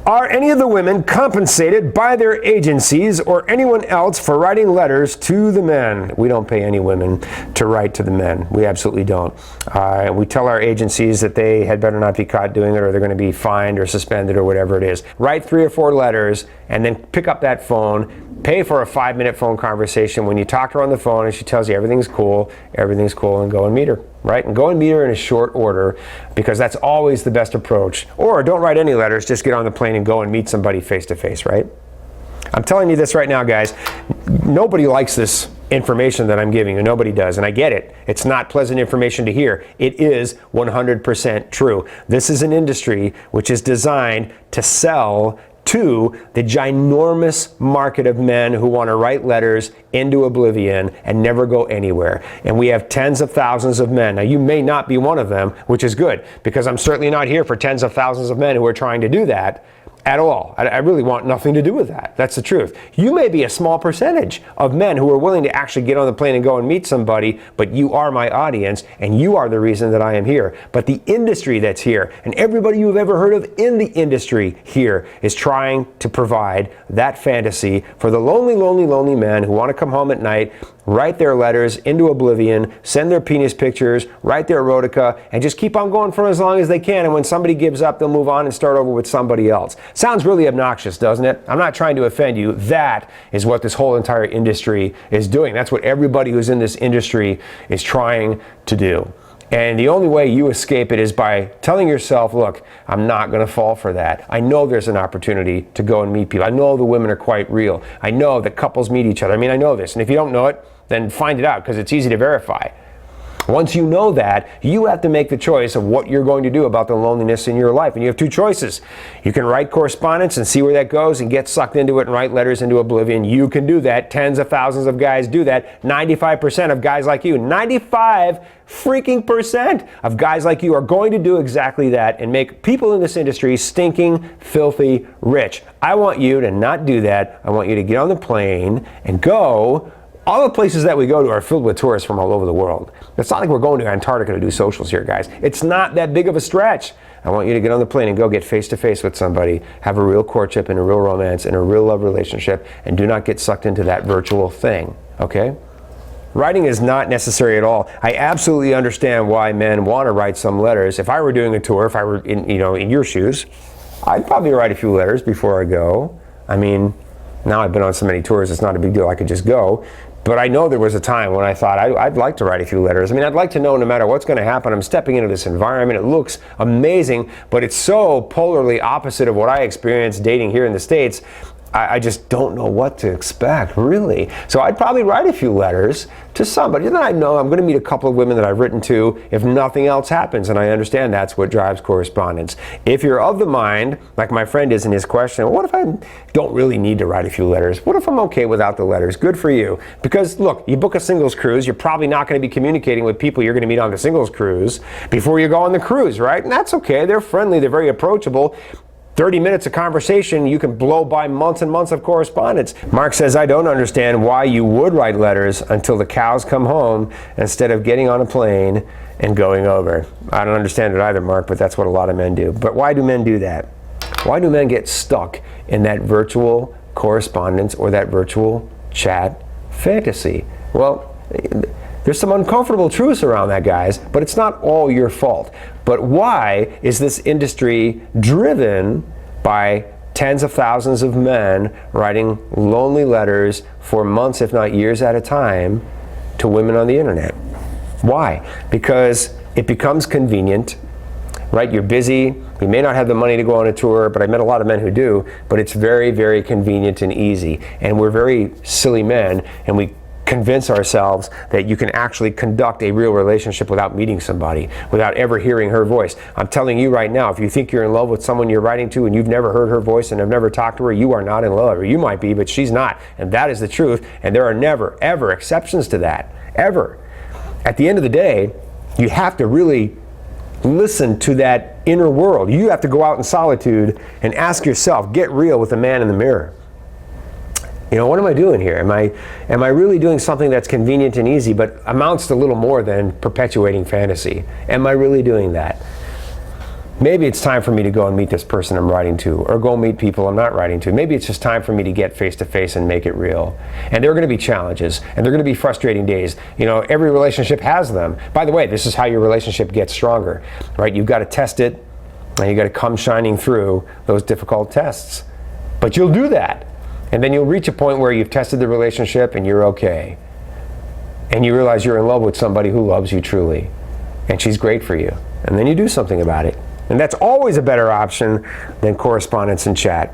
Are any of the women compensated by their agencies or anyone else for writing letters to the men? We don't pay any women to write to the men. We absolutely don't. We tell our agencies that they had better not be caught doing it, or they're going to be fined or suspended or whatever it is. Write 3 or 4 letters and then pick up that phone. Pay for a 5-minute phone conversation. When you talk to her on the phone and she tells you everything's cool, and go and meet her, right? And go and meet her in a short order, because that's always the best approach. Or don't write any letters, just get on the plane and go and meet somebody face to face, right? I'm telling you this right now, guys. Nobody likes this information that I'm giving you. Nobody does, and I get it. It's not pleasant information to hear. It is 100% true. This is an industry which is designed to sell to the ginormous market of men who want to write letters into oblivion and never go anywhere. And we have tens of thousands of men. Now, you may not be one of them, which is good, because I'm certainly not here for tens of thousands of men who are trying to do that at all. I really want nothing to do with that. That's the truth. You may be a small percentage of men who are willing to actually get on the plane and go and meet somebody, but you are my audience, and you are the reason that I am here. But the industry that's here, and everybody you've ever heard of in the industry here, is trying to provide that fantasy for the lonely, lonely, lonely men who want to come home at night, write their letters into oblivion, send their penis pictures, write their erotica, and just keep on going for as long as they can. And when somebody gives up, they'll move on and start over with somebody else. Sounds really obnoxious, doesn't it? I'm not trying to offend you. That is what this whole entire industry is doing. That's what everybody who's in this industry is trying to do. And the only way you escape it is by telling yourself, look, I'm not going to fall for that. I know there's an opportunity to go and meet people. I know the women are quite real. I know that couples meet each other. I mean, I know this. And if you don't know it, then find it out, because it's easy to verify. Once you know that, you have to make the choice of what you're going to do about the loneliness in your life. And you have 2 choices. You can write correspondence and see where that goes and get sucked into it and write letters into oblivion. You can do that. Tens of thousands of guys do that. 95% of guys like you, 95 freaking percent of guys like you are going to do exactly that and make people in this industry stinking, filthy rich. I want you to not do that. I want you to get on the plane and go. All the places that we go to are filled with tourists from all over the world. It's not like we're going to Antarctica to do socials here, guys. It's not that big of a stretch. I want you to get on the plane and go get face to face with somebody, have a real courtship and a real romance and a real love relationship, and do not get sucked into that virtual thing, okay? Writing is not necessary at all. I absolutely understand why men want to write some letters. If I were doing a tour, if I were in your shoes, I'd probably write a few letters before I go. I mean, now I've been on so many tours, it's not a big deal. I could just go. But I know there was a time when I thought I'd like to write a few letters. I mean, I'd like to know no matter what's going to happen, I'm stepping into this environment. It looks amazing, but it's so polarly opposite of what I experienced dating here in the States. I just don't know what to expect, really. So I'd probably write a few letters to somebody. Then I know I'm going to meet a couple of women that I've written to if nothing else happens, and I understand that's what drives correspondence. If you're of the mind, like my friend is in his question, well, what if I don't really need to write a few letters? What if I'm okay without the letters? Good for you. Because, look, you book a singles cruise, you're probably not going to be communicating with people you're going to meet on the singles cruise before you go on the cruise, right? And that's okay. They're friendly. They're very approachable. 30 minutes of conversation, you can blow by months and months of correspondence. Mark says, I don't understand why you would write letters until the cows come home instead of getting on a plane and going over. I don't understand it either, Mark, but that's what a lot of men do. But why do men do that? Why do men get stuck in that virtual correspondence or that virtual chat fantasy? Well, there's some uncomfortable truths around that, guys, but it's not all your fault. But why is this industry driven by tens of thousands of men writing lonely letters for months, if not years at a time, to women on the internet? Why? Because it becomes convenient, right? You're busy. You may not have the money to go on a tour, but I met a lot of men who do, but it's very, very convenient and easy. And we're very silly men, and we convince ourselves that you can actually conduct a real relationship without meeting somebody, without ever hearing her voice. I'm telling you right now, if you think you're in love with someone you're writing to and you've never heard her voice and have never talked to her, you are not in love. Or you might be, but she's not. And that is the truth. And there are never, ever exceptions to that. Ever. At the end of the day, you have to really listen to that inner world. You have to go out in solitude and ask yourself, get real with the man in the mirror. You know, what am I doing here? Am I really doing something that's convenient and easy, but amounts to little more than perpetuating fantasy? Am I really doing that? Maybe it's time for me to go and meet this person I'm writing to, or go meet people I'm not writing to. Maybe it's just time for me to get face to face and make it real. And there are going to be challenges, and there are going to be frustrating days. You know, every relationship has them. By the way, this is how your relationship gets stronger, right? You've got to test it, and you've got to come shining through those difficult tests. But you'll do that. And then you'll reach a point where you've tested the relationship and you're okay. And you realize you're in love with somebody who loves you truly. And she's great for you. And then you do something about it. And that's always a better option than correspondence and chat.